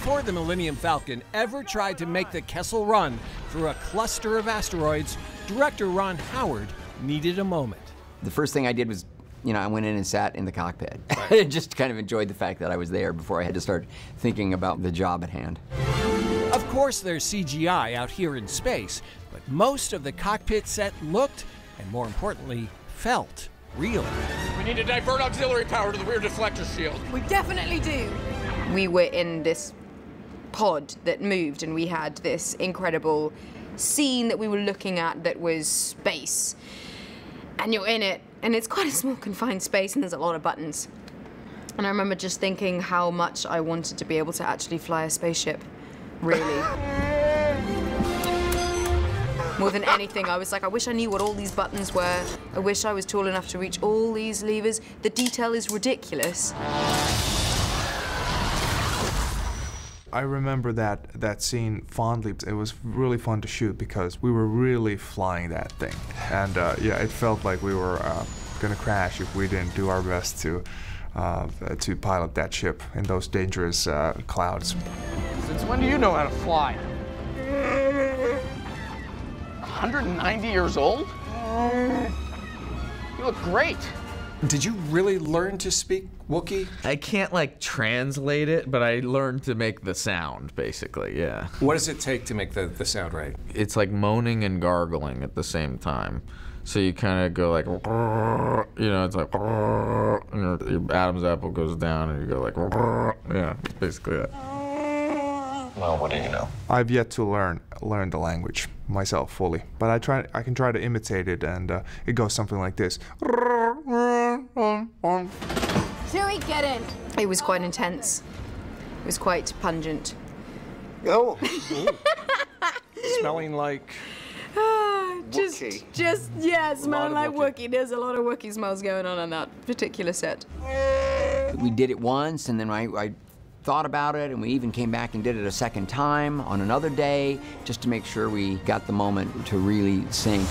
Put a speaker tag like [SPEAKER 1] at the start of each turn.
[SPEAKER 1] Before the Millennium Falcon ever tried to make the Kessel Run through a cluster of asteroids, director Ron Howard needed a moment.
[SPEAKER 2] The first thing I did was, I went in and sat in the cockpit. Right. Just kind of enjoyed the fact that I was there before I had to start thinking about the job at hand.
[SPEAKER 1] Of course, there's CGI out here in space, but most of the cockpit set looked, and more importantly, felt real.
[SPEAKER 3] We need to divert auxiliary power to the rear deflector shield.
[SPEAKER 4] We definitely do. We were in this pod that moved, and we had this incredible scene that we were looking at that was space. And you're in it, and it's quite a small, confined space, and there's a lot of buttons. And I remember just thinking how much I wanted to be able to actually fly a spaceship, really. More than anything, I was like, I wish I knew what all these buttons were. I wish I was tall enough to reach all these levers. The detail is ridiculous.
[SPEAKER 5] I remember that scene fondly. It was really fun to shoot because we were really flying that thing. And yeah, it felt like we were gonna crash if we didn't do our best to pilot that ship in those dangerous clouds.
[SPEAKER 3] Since when do you know how to fly? 190 years old? You look great.
[SPEAKER 6] Did you really learn to speak Wookiee?
[SPEAKER 7] I can't translate it, but I learned to make the sound, basically, yeah.
[SPEAKER 6] What does it take to make the sound right?
[SPEAKER 7] It's like moaning and gargling at the same time. So you kind of go like, it's like, your Adam's apple goes down and you go like, yeah, basically that.
[SPEAKER 3] Well, what do you know?
[SPEAKER 5] I've yet to learn the language myself fully, but I can try to imitate it, and it goes something like this.
[SPEAKER 4] Chewie, get in. It was quite intense. It was quite pungent.
[SPEAKER 6] Oh. Smelling like
[SPEAKER 4] yeah, smelling like Wookiee. There's a lot of Wookiee smells going on that particular set.
[SPEAKER 2] We did it once, and then I thought about it, and we even came back and did it a second time on another day just to make sure we got the moment to really sink.